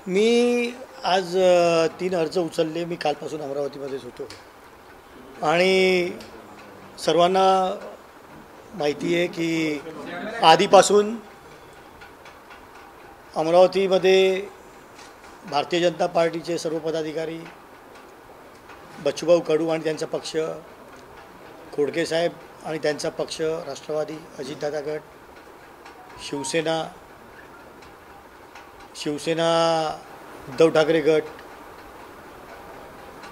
मी आज 3 अर्ज उचलले. मी कालपासून अमरावतीमध्येच होतो आणि सर्वांना माहिती आहे की आधीपासून अमरावतीमध्ये भारतीय जनता पार्टीचे सर्व पदाधिकारी, बच्चूभाऊ कडू आणि त्यांचा पक्ष, खोडके साहेब आणि त्यांचा पक्ष, राष्ट्रवादी, अजितदादा गट, शिवसेना उद्धव ठाकरे गट,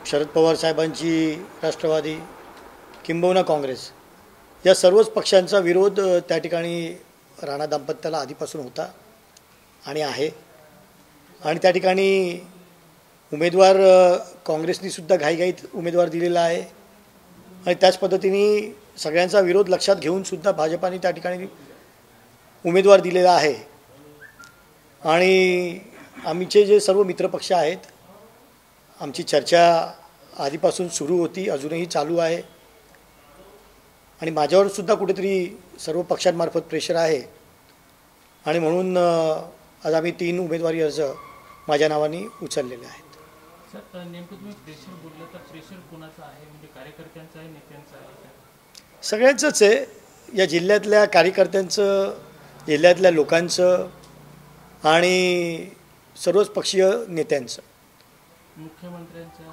शरद पवार साहेबांची राष्ट्रवादी, किंबहुना काँग्रेस, या सर्वच पक्षांचा विरोध त्या ठिकाणी राणा दाम्पत्याला आधीपासून होता आणि आहे. आणि त्या ठिकाणी उमेदवार काँग्रेसनी सुद्धा घाईघाईत उमेदवार दिलेला आहे आणि त्याच पद्धतीने सगळ्यांचा विरोध लक्षात घेऊन सुद्धा भाजपाने त्या ठिकाणी उमेदवार दिलेला आहे. आणि आमचे जे सर्व मित्रपक्ष आहेत, आमची चर्चा आधीपासून सुरू होती, अजूनही चालू आहे आणि माझ्यावर सुद्धा कुठेतरी सर्व पक्षांमार्फत प्रेशर आहे आणि म्हणून आज आम्ही 3 उमेदवारी अर्ज माझ्या नावाने उचललेले आहेत. सर, नेमकं तुम्ही प्रेशर बोललं तर प्रेशर कोणाचं आहे? म्हणजे कार्यकर्त्यांचं आहे, नेत्यांचं आहे? सगळ्यांचंच आहे. या जिल्ह्यातल्या कार्यकर्त्यांचं, जिल्ह्यातल्या लोकांचं आणि सर्वच पक्षीय नेत्यांचं. मुख्यमंत्र्यांचं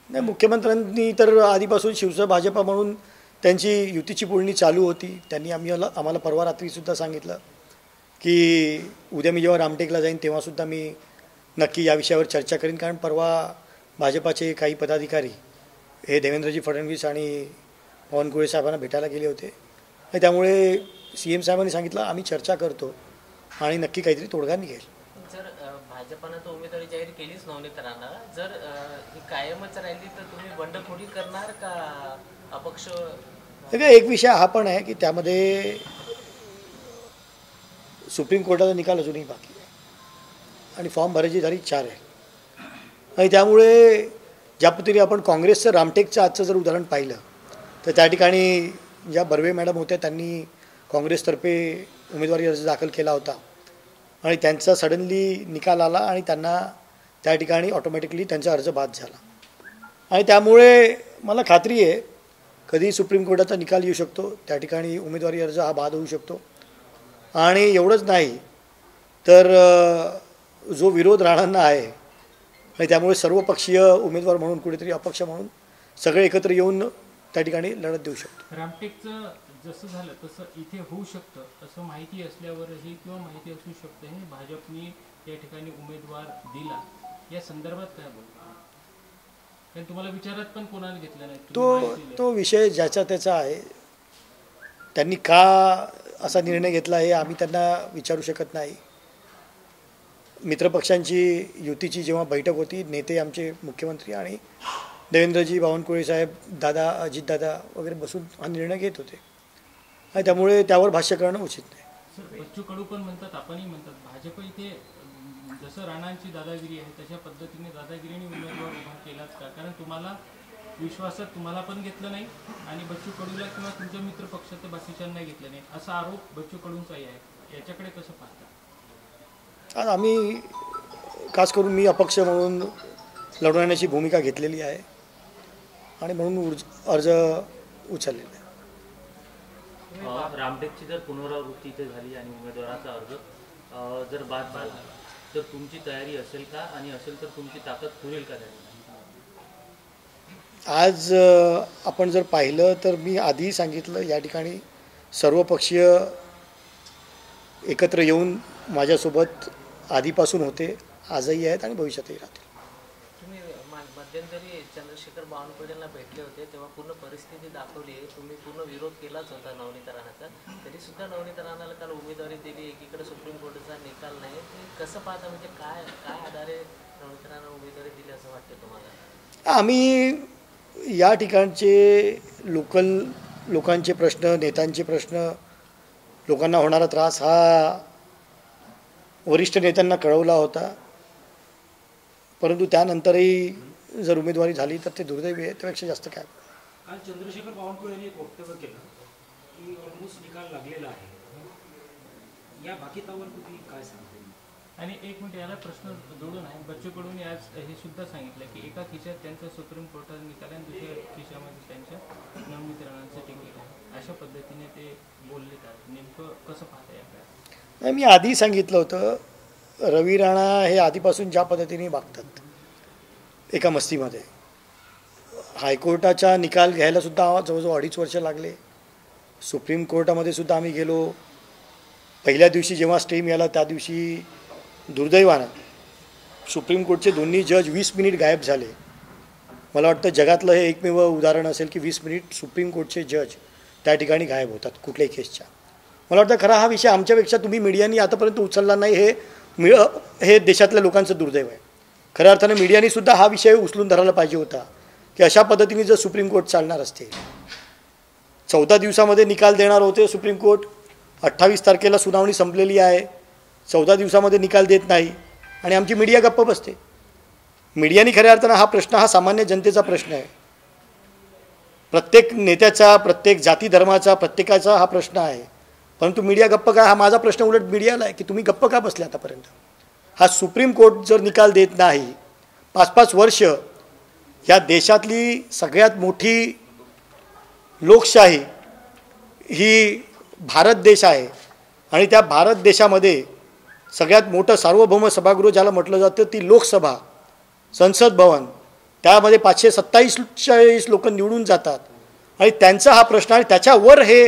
नाही, मुख्यमंत्र्यांनी तर आधीपासून शिवसेना भाजपा म्हणून त्यांची युतीची बोलणी चालू होती. त्यांनी आम्हाला परवा रात्रीसुद्धा सांगितलं की उद्या मी जेव्हा रामटेकला जाईन तेव्हासुद्धा मी नक्की या विषयावर चर्चा करीन, कारण परवा भाजपाचे काही पदाधिकारी हे देवेंद्रजी फडणवीस आणि बावनकुळे साहेबांना भेटायला गेले होते आणि त्यामुळे CM साहेबांनी सांगितलं आम्ही चर्चा करतो आणि नक्की काहीतरी तोडगा निघेल. जर भाजपानं तर उमेदवारी जाहीर केलीच नवनीत राणा, जर ही कायमच राहिली तर तुम्ही बंडखोरी करणार का अपक्ष? एक विषय हा पण आहे की त्यामध्ये सुप्रीम कोर्टाचा निकाल अजूनही बाकी आहे आणि फॉर्म भरायची तारीख 4 आहे आणि त्यामुळे ज्या पद्धतीने आपण काँग्रेसचं रामटेकचं आजचं जर उदाहरण पाहिलं तर त्या ठिकाणी ज्या बर्वे मॅडम होत्या त्यांनी काँग्रेसतर्फे उमेदवारी अर्ज दाखल केला होता आणि त्यांचा सडनली निकाल आला आणि त्यांना त्या ठिकाणी ऑटोमॅटिकली त्यांचा अर्ज बाद झाला आणि त्यामुळे मला खात्री आहे कधी सुप्रीम कोर्टाचा निकाल येऊ शकतो, त्या ठिकाणी उमेदवारी अर्ज हा बाद होऊ शकतो. आणि एवढंच नाही तर जो विरोध राहणारा आहे आणि त्यामुळे सर्वपक्षीय उमेदवार म्हणून कुठेतरी अपक्ष म्हणून सगळे एकत्र येऊन त्या ठिकाणी लढत देऊ शकतो. रामटेकचं जसं झालं तसं इथे होऊ शकतं असं माहिती असल्यावरही किंवा माहिती असू शकतं हे भाजपने या ठिकाणी उमेदवार दिला, या संदर्भात काय बोलतो? कारण तुम्हाला विचारात पण कोणाला घेतलं नाही. तो विषय ज्याचा त्याचा आहे. त्यांनी का असा निर्णय घेतला हे आम्ही त्यांना विचारू शकत नाही. मित्रपक्षांची युतीची जेव्हा बैठक होती, नेते आमचे मुख्यमंत्री आणि देवेंद्रजी, बावनकुळे साहेब, दादा, अजितदादा वगैरे बसून हा निर्णय घेत होते आणि त्यामुळे त्यावर भाष्य करणं उचित नाही. सर, बच्चू कडू पण म्हणतात, आपणही म्हणतात, भाजप इथे जसं राणांची दादागिरी आहे तशा पद्धतीने दादागिरीने उमेदवार उभा केलाच का? कारण तुम्हाला विश्वासात तुम्हाला पण घेतलं नाही आणि बच्चू कडूला किंवा तुमच्या मित्र पक्षात बाकीच्यांना घेतलं नाही असा आरोप बच्चू कडूंचाही आहे. याच्याकडे कसं पाहता? आज आम्ही खास करून मी अपक्ष म्हणून लढवण्याची भूमिका घेतलेली आहे आणि म्हणून अर्ज उचललेला आहे. रामटेकची जर पुनरावृत्ती इथे झाली आणि उमेदवाराचा अर्ज जर बाद झाला तर तुमची तयारी असेल का, आणि असेल तर तुमची ताकद पुरेल का? आज आपण जर पाहिलं तर मी आधीही सांगितलं या ठिकाणी सर्वपक्षीय एकत्र येऊन माझ्यासोबत आधीपासून होते, आजही आहेत आणि भविष्यातही राहतील. तुम्ही मध्यंतरी चंद्रशेखर बावनकुळेंना भेटले होते तेव्हा पूर्ण परिस्थिती दाखवली, तुम्ही पूर्ण विरोध केलाच होता नवनीत राणाचा, तरी सुद्धा नवनीत राणाला काल उमेदवारी दिली. एकीकडे सुप्रीम कोर्टाचा निकाल नाही, ते कसं पाहता? म्हणजे काय आधारे नवनीत राणा उमेदवारी दिली असं वाटतं तुम्हाला? आम्ही या ठिकाणचे लोकांचे प्रश्न, नेत्यांचे प्रश्न, लोकांना होणारा त्रास हा वरिष्ठ नेत्यांना कळवला होता, परंतु त्यानंतरही जर उमेदवारी झाली तर ते दुर्दैवी आहे. त्यापेक्षा जास्त काय. काल चंद्रशेखर बावनकुळे यांनी एक वक्तव्य केलं की ऑलमोस्ट निकाल लागलेला आहे, या भाकितावर तुम्ही काय सांगता? आणि एक मिनिट याला प्रश्न जोडून आहे, बच्चू कडूंनी आज हे सुद्धा सांगितलं की एका खिशात त्यांचा सुप्रीम कोर्टात निकाल आणि दुसऱ्या खिशामध्ये त्यांच्या नवनीत राणांचं तिकीट आहे, अशा पद्धतीने ते बोलले का? नेमकं कसं पाहता याकडे? नाही, मी आधी सांगितलं होतं, रवी राणा हे आधीपासून ज्या पद्धतीने वागतात एका मस्तीमध्ये, हायकोर्टाचा निकाल घ्यायला सुद्धा जवळजवळ 2.5 वर्ष लागले. सुप्रीम कोर्टामध्ये सुद्धा आम्ही गेलो. पहिल्या दिवशी जेव्हा स्टे मिळाला त्या दिवशी दुर्दैवानं सुप्रीम कोर्टचे दोन्ही जज 20 मिनिट गायब झाले. मला वाटतं जगातलं हे एकमेव उदाहरण असेल की 20 मिनिट सुप्रीम कोर्टचे जज त्या ठिकाणी गायब होतात कुठल्याही केसच्या. मला वाटतं खरा हा विषय आमच्यापेक्षा तुम्ही मीडियानी आतापर्यंत उचलला नाही, हे देशातल्या लोकांचं दुर्दैव आहे. खऱ्या अर्थानं मीडियानी सुद्धा हा विषय उचलून धरायला पाहिजे होता की अशा पद्धतीने जर सुप्रीम कोर्ट चालणार असते, 14 दिवसामध्ये निकाल देणार होते सुप्रीम कोर्ट, 28 तारखेला सुनावणी संपलेली आहे, 14 दिवसामध्ये निकाल देत नाही आणि आमची मीडिया गप्प बसते. मीडियानी खऱ्या अर्थानं हा प्रश्न हा सामान्य जनतेचा प्रश्न आहे, प्रत्येक नेत्याचा, प्रत्येक जाती धर्माचा, प्रत्येकाचा हा प्रश्न आहे. परंतु मीडिया गप्प का? हा माझा प्रश्न उलट मीडियाला आहे की तुम्ही गप्प का बसले आतापर्यंत? हा सुप्रीम कोर्ट जर निकाल देत नाही, 5-5 वर्ष या देशातली सगळ्यात मोठी लोकशाही ही भारत देश आहे आणि त्या भारत देशामध्ये सगळ्यात मोठं सार्वभौम सभागृह ज्याला म्हटलं जातं ती लोकसभा, संसद भवन, त्यामध्ये 547 लोक निवडून जातात आणि त्यांचा हा प्रश्न आणि त्याच्यावर हे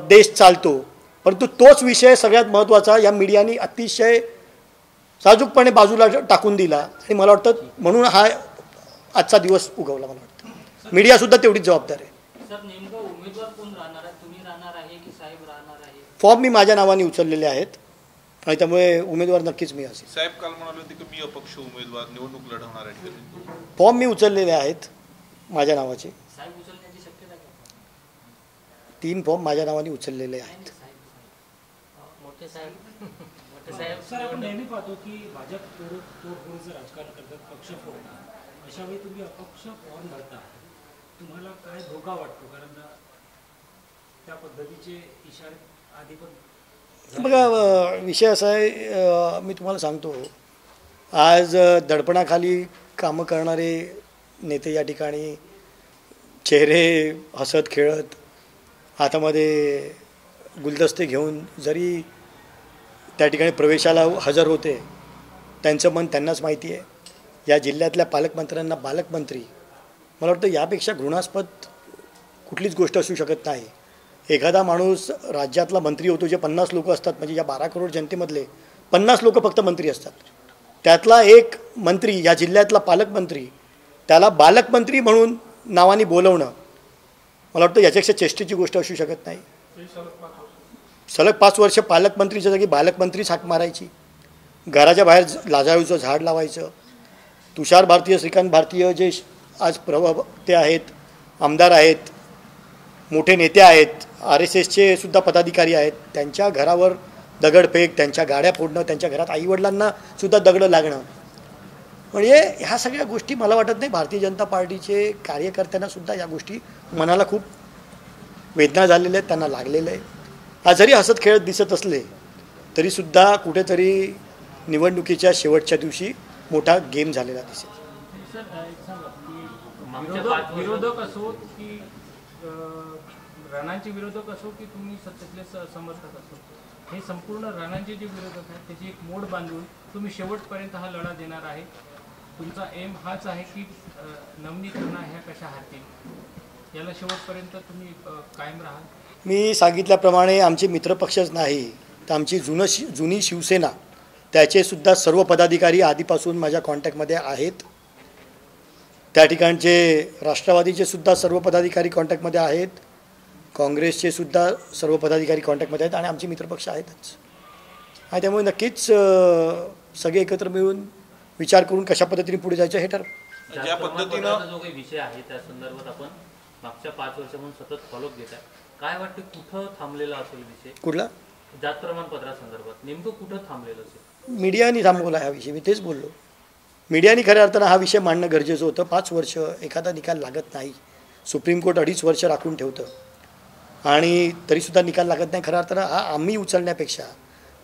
देश चालतो. परंतु तोच विषय सगळ्यात महत्त्वाचा या मीडियानी अतिशय साजूकपणे बाजूला टाकून दिला आणि मला वाटतं म्हणून हा आजचा दिवस उगवला. मला वाटतं मीडियासुद्धा तेवढीच जबाबदार आहे. सर, नेमकं उमेदवार कोण राहणार आहे? तुम्ही राहणार आहे की साहेब राहणार आहे? फॉर्म मी माझ्या नावाने उचललेले आहेत आणि त्यामुळे उमेदवार नक्कीच मी असेल. साहेब काल म्हणाले होते की मी अपक्ष उमेदवार निवडणूक लढवणार आहे. फॉर्म मी उचललेले आहेत माझ्या नावाचे, साहेब उचलण्याची शक्यता का? 3 फॉर्म माझ्या नावाने उचललेले आहेत. मोठे साहेब मोठे साहेब सर, आपण नेहमी पाहतो की भाजप तोडफोडीचं राजकारण करतात, पक्ष फोडतात. अशा वेळी तुम्ही अपक्ष फॉर्म भरता, तुम्हाला काय धोका वाटतो? कारण त्या पद्धतीचे इशारे आधी पण बघा, विषय असा आहे, मी तुम्हाला सांगतो, आज दडपणाखाली कामं करणारे नेते या ठिकाणी चेहरे हसत खेळत हातामध्ये गुलदस्ते घेऊन जरी त्या ठिकाणी प्रवेशाला हजर होते, त्यांचं मन त्यांनाच माहिती आहे. या जिल्ह्यातल्या पालकमंत्र्यांना पालकमंत्री, मला वाटतं यापेक्षा घृणास्पद कुठलीच गोष्ट असू शकत नाही. एखादा माणूस राज्यातला मंत्री होतो, जे 50 लोक असतात, म्हणजे या 12 करोड जनतेमधले 50 लोक फक्त मंत्री असतात, त्यातला एक मंत्री या जिल्ह्यातला पालकमंत्री, त्याला बालकमंत्री म्हणून नावाने बोलवणं, मला वाटतं याच्यापेक्षा चेष्टेची गोष्ट असू शकत नाही. सलग 5 वर्ष पालकमंत्रीच्या जागी बालकमंत्रीच हाक मारायची, घराच्या बाहेर लाजाळूचं झाड लावायचं. तुषार भारतीय, श्रीकांत भारतीय जे आज प्रवक्ते आहेत, आमदार आहेत, मोठे नेते आहेत, RSSचे सुद्धा पदाधिकारी आहेत, त्यांच्या घरावर दगडफेक, त्यांच्या गाड्या फोडणं, त्यांच्या घरात आईवडिलांना सुद्धा दगडं लागणं, म्हणजे ह्या सगळ्या गोष्टी मला वाटत नाही भारतीय जनता पार्टीचे कार्यकर्त्यांना सुद्धा या गोष्टी मनाला खूप वेदना झालेल्या आहेत, त्यांना लागलेलं आहे. आज जरी हसत खेळत दिसत असले तरीसुद्धा कुठेतरी निवडणुकीच्या शेवटच्या दिवशी मोठा गेम झालेला दिसेल. सर, एक सांगा की विरोधक असो की राणांचे विरोधक असो की तुम्ही सत्तेतले समर्थक असो, हे संपूर्ण राणांचे जे विरोधक आहेत त्याची एक मोड बांधून तुम्ही शेवटपर्यंत हा लढा देणार आहे. तुमचा एम हाच आहे की नवनीत राणा ह्या कशा हारतील, याला शेवटपर्यंत तुम्ही कायम राहाल? मी सांगितल्याप्रमाणे आमचे मित्रपक्षच नाही तर आमची जुनी शिवसेना, त्याचेसुद्धा सर्व पदाधिकारी आधीपासून माझ्या कॉन्टॅक्टमध्ये आहेत. त्या ठिकाणचे राष्ट्रवादीचे सुद्धा सर्व पदाधिकारी कॉन्टॅक्टमध्ये आहेत, काँग्रेसचे सुद्धा सर्व पदाधिकारी कॉन्टॅक्टमध्ये आहेत आणि आमचे मित्रपक्ष आहेतच. आणि त्यामुळे नक्कीच सगळे एकत्र मिळून विचार करून कशा पद्धतीने पुढे जायचं हे ठरवू. ज्या पद्धतीनं जो काही विषय आहे त्या संदर्भात आपण मागच्या 5 वर्षापासून सतत फॉलोअप घेत आहे, काय वाटतं कुठं थांबलेला असेल विषय? कुठला? जात प्रमाणपत्रासंदर्भात नेमकं कुठं थांबलेलं असेल? मीडियानी थांबवला हा विषय, मी तेच बोललो. मीडियानी खऱ्या अर्थानं हा विषय मांडणं गरजेचं होतं. 5 वर्ष एखादा निकाल लागत नाही, सुप्रीम कोर्ट 2.5 वर्ष राखून ठेवतं आणि तरीसुद्धा निकाल लागत नाही. खऱ्या अर्थानं हा आम्ही उचलण्यापेक्षा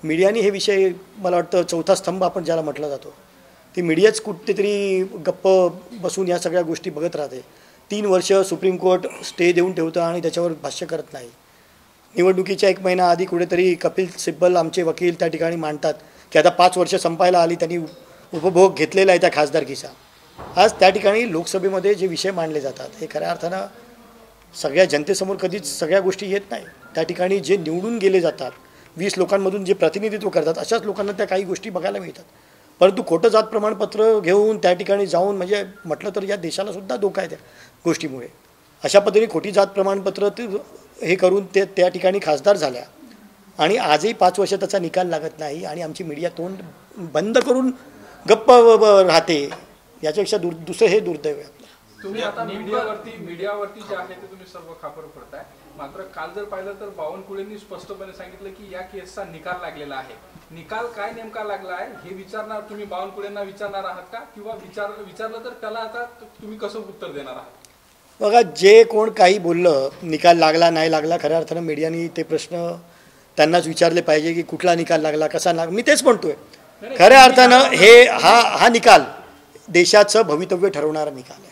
मीडियाने हे विषय मला वाटतं चौथा स्तंभ आपण ज्याला म्हटला जातो ती मीडियाच कुठेतरी गप्प बसून या सगळ्या गोष्टी बघत राहते. 3 वर्ष सुप्रीम कोर्ट स्टे देऊन ठेवतं आणि त्याच्यावर भाष्य करत नाही. निवडणुकीच्या 1 महिना आधी कुठेतरी कपिल सिब्बल आमचे वकील त्या ठिकाणी मांडतात की आता 5 वर्ष संपायला आली, त्यांनी उपभोग घेतलेला आहे त्या खासदारकीचा. आज त्या ठिकाणी लोकसभेमध्ये जे विषय मांडले जातात हे खऱ्या अर्थानं सगळ्या जनतेसमोर कधीच सगळ्या गोष्टी येत नाही. त्या ठिकाणी जे निवडून गेले जातात 20 लोकांमधून जे प्रतिनिधित्व करतात अशाच लोकांना त्या काही गोष्टी बघायला मिळतात. परंतु खोटं जात प्रमाणपत्र घेऊन त्या ठिकाणी जाऊन म्हणजे म्हटलं तर या देशाला सुद्धा धोका आहे त्या गोष्टीमुळे. अशा पद्धतीने खोटी जात प्रमाणपत्र हे करून ते त्या ठिकाणी खासदार झाल्या आणि आजही 5 वर्ष त्याचा निकाल लागत नाही आणि आमची मीडिया तोंड बंद करून गप्प राहते. याच्यापेक्षा दुसरं हे दुर्दैव आहे. तुम्ही आता मीडियावरती जे आहे ते तुम्ही सर्व खापर पडताय. मात्र काल जर पाहिलं तर बावनकुळेंनी स्पष्टपणे सांगितलं की या केसचा निकाल लागलेला आहे. निकाल काय नेमका लागला आहे हे विचारणार तुम्ही बावनकुळेंना विचारणार आहात का, किंवा विचारलं तर त्याला आता तुम्ही कसं उत्तर देणार आहात? बघा, जे कोण काही बोललं निकाल लागला नाही लागला, खऱ्या अर्थानं मीडियाने ते प्रश्न त्यांनाच विचारले पाहिजे की कुठला निकाल लागला, कसा लागला. मी तेच म्हणतोय खऱ्या अर्थानं हे हा निकाल देशाचं भवितव्य ठरवणारा निकाल आहे.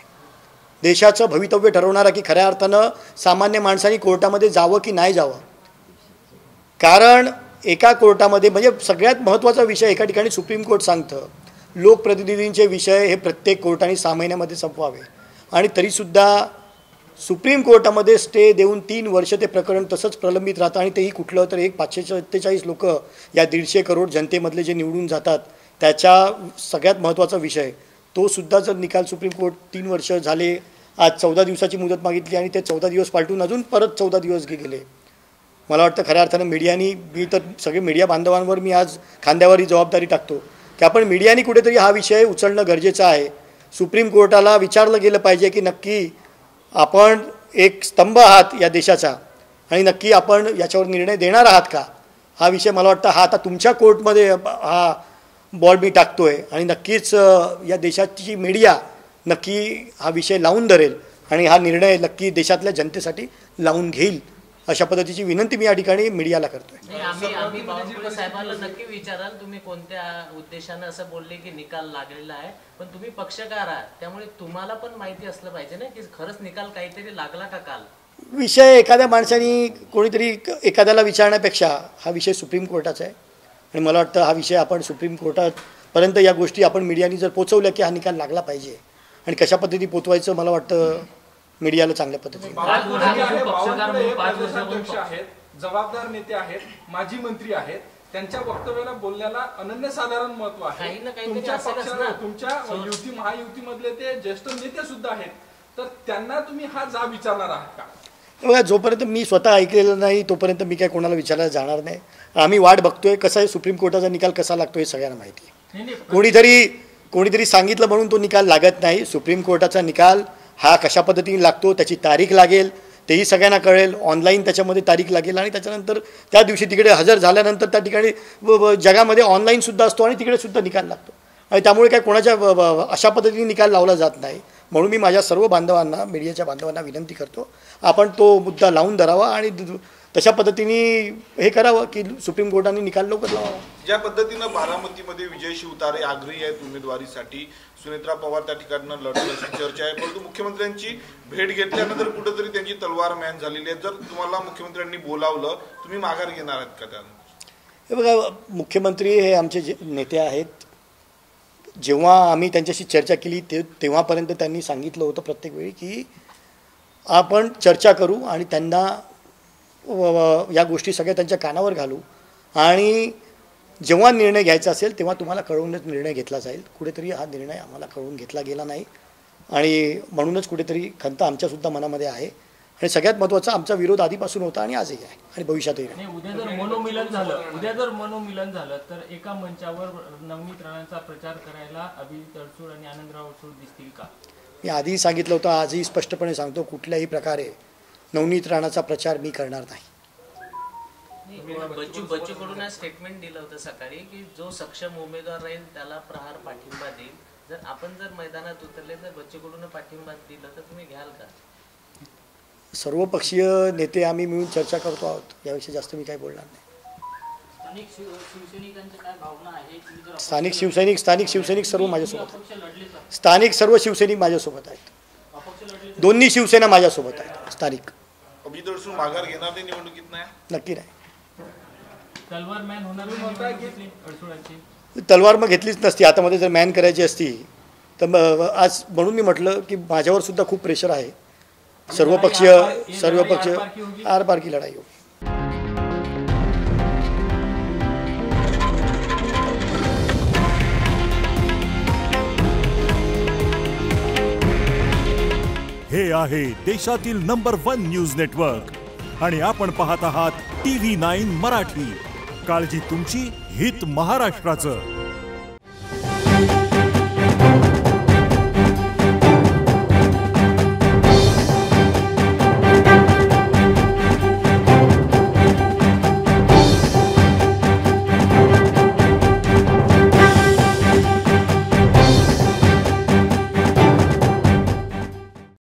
देशाचं भवितव्य ठरवणारा की खऱ्या अर्थानं सामान्य माणसांनी कोर्टामध्ये जावं की नाही जावं. कारण एका कोर्टामध्ये म्हणजे सगळ्यात महत्त्वाचा विषय एका ठिकाणी सुप्रीम कोर्ट सांगतं लोकप्रतिनिधींचे विषय हे प्रत्येक कोर्टाने 6 महिन्यामध्ये संपवावे आणि तरीसुद्धा सुप्रीम कोर्टामध्ये स्टे देऊन 3 वर्ष ते प्रकरण तसंच प्रलंबित राहतं आणि तेही कुठलं तर 547 लोक या 150 करोड जनतेमधले जे निवडून जातात त्याच्या सगळ्यात महत्त्वाचा विषय तो सुद्धा जर निकाल सुप्रीम कोर्ट 3 वर्ष झाले, आज 14 दिवसाची मुदत मागितली आणि ते 14 दिवस पालटून अजून परत 14 दिवस गेले. मला वाटतं खऱ्या अर्थानं मीडियानी, मी तर सगळे मीडिया बांधवांवर मी आज खांद्यावरही जबाबदारी टाकतो की आपण मीडियानी कुठेतरी हा विषय उचलणं गरजेचं आहे. सुप्रीम कोर्टाला विचारलं गेलं पाहिजे की नक्की आपण एक स्तंभ आहात या देशाचा आणि नक्की आपण याच्यावर निर्णय देणार आहात का. हा विषय मला वाटतं हा आता तुमच्या कोर्टमध्ये हा बॉल मी टाकतोय आणि नक्कीच या देशाची मीडिया नक्की हा विषय लावून धरेल आणि हा निर्णय नक्की देशातल्या जनतेसाठी लावून घेईल. अशा पद्धतीची विनंती मी या ठिकाणी मीडियाला करतोय. आम्ही बावनकुळे साहेबांना नक्की विचाराल तुम्ही कोणत्या उद्देशाने असं बोलले की निकाल लागलेला आहे, पण तुम्ही पक्षकार आहात त्यामुळे तुम्हाला पण माहिती असलं पाहिजे ना की खरंच निकाल काहीतरी लागला का काल. विषय एखाद्या माणसाने कोणीतरी एखाद्याला विचारण्यापेक्षा हा विषय सुप्रीम कोर्टाचा आहे आणि मला वाटतं हा विषय आपण सुप्रीम कोर्टापर्यंत या गोष्टी आपण मीडियाने जर पोचवल्या की हा निकाल लागला पाहिजे आणि कशा पद्धती पोचवायचं मला वाटतं मीडियाला चांगल्या पद्धतीने. आहेत, जबाबदार नेते आहेत, माजी मंत्री आहेत, त्यांच्या वक्तव्याला बोलण्याला अनन्यसाधारण महत्व आहे. तुमच्या पक्षाला, तुमच्या युती महायुतीमधले ते ज्येष्ठ नेते सुद्धा आहेत, तर त्यांना तुम्ही हा जाब विचारणार आहात का? बघा, जोपर्यंत मी स्वतः ऐकलेलं नाही तोपर्यंत मी काय कोणाला विचारायला जाणार नाही. आम्ही वाट बघतोय कसा आहे सुप्रीम कोर्टाचा निकाल कसा लागतो हे सगळ्यांना माहिती आहे. कोणीतरी सांगितलं म्हणून तो निकाल लागत नाही. सुप्रीम कोर्टाचा निकाल हा कशा पद्धतीने लागतो, त्याची तारीख लागेल तेही सगळ्यांना कळेल. ऑनलाईन त्याच्यामध्ये तारीख लागेल आणि त्याच्यानंतर त्या दिवशी तिकडे हजर झाल्यानंतर त्या ठिकाणी जगामध्ये ऑनलाईनसुद्धा असतो आणि तिकडे सुद्धा निकाल लागतो आणि त्यामुळे काय कोणाच्या अशा पद्धतीने निकाल लावला जात नाही. म्हणून मी माझ्या सर्व बांधवांना, मीडियाच्या बांधवांना विनंती करतो आपण तो मुद्दा लावून धरावा आणि तशा पद्धतीने हे करावं की सुप्रीम कोर्टाने निकाल लवकर लावावा. ज्या पद्धतीनं बारामतीमध्ये विजय शिवतारे आग्रही आहेत उमेदवारीसाठी, सुनेत्रा पवार त्या ठिकाणी लढत अशी चर्चा आहे, परंतु मुख्यमंत्र्यांची भेट घेतल्यानंतर कुठेतरी त्यांची तलवार मॅन झालेली आहे. जर तुम्हाला मुख्यमंत्र्यांनी बोलावलं तुम्ही माघार घेणार आहात का त्यानंतर? हे बघा, मुख्यमंत्री हे आमचे नेते आहेत. जेव्हा आम्ही त्यांच्याशी चर्चा केली तेव्हापर्यंत त्यांनी सांगितलं होतं प्रत्येक वेळी की आपण चर्चा करू आणि त्यांना या गोष्टी सगळ्या त्यांच्या कानावर घालू आणि जेव्हा निर्णय घ्यायचा असेल तेव्हा तुम्हाला कळवूनच निर्णय घेतला जाईल. कुठेतरी हा निर्णय आम्हाला कळवून घेतला गेला नाही आणि म्हणूनच कुठेतरी खंत आमच्यासुद्धा मनामध्ये आहे आणि सगळ्यात महत्त्वाचा आमचा विरोध आधीपासून होता आणि आजही आहे आणि भविष्यातही आहे. उद्या जर मनोमिलन झालं तर एका मंचावर नवनीत राणांचा प्रचार करायला अभिजित अडसूळ आणि आनंदराव अडसूळ दिसतील का? मी आधीही सांगितलं होतं, आजही स्पष्टपणे सांगतो, कुठल्याही प्रकारे नवनीत राणाचा प्रचार मी करणार नाही. बच्चू कडून स्टेटमेंट दिलं होतं सकाळी की जो सक्षम उमेदवार राहील त्याला प्रहार पाठिंबा देईल. जर आपण जर मैदानात उतरले तर बच्चू कडून पाठिंबा दिला तर तुम्ही घ्याल का? सर्वपक्षीय नेते आम्ही मिळून चर्चा करतो आहोत, याविषयी जास्त मी काही बोलणार नाही. स्थानिक शिवसैनिक सर्व माझ्यासोबत आहेत. स्थानिक सर्व शिवसैनिक माझ्यासोबत आहेत. दोन्ही शिवसेना माझ्यासोबत आहेत. स्थानिक अभिजित अडसूळ माघार घेणार ते निवडणुकीत नाही? नक्की नाही. तलवार मॅन होणार नाही अडसुळांची. तलवार मग घेतलीच नसती. हातामध्ये जर मॅन करायची असती तर आज म्हणून मी म्हटलं की माझ्यावर सुद्धा खूप प्रेशर आहे. सर्व पक्ष आरपार की लढाई होगी. हे आहे देशातील नंबर 1 न्यूज नेटवर्क आणि आपण पाहत आहात TV9 मराठी. काळजी तुमची, हित महाराष्ट्राचं.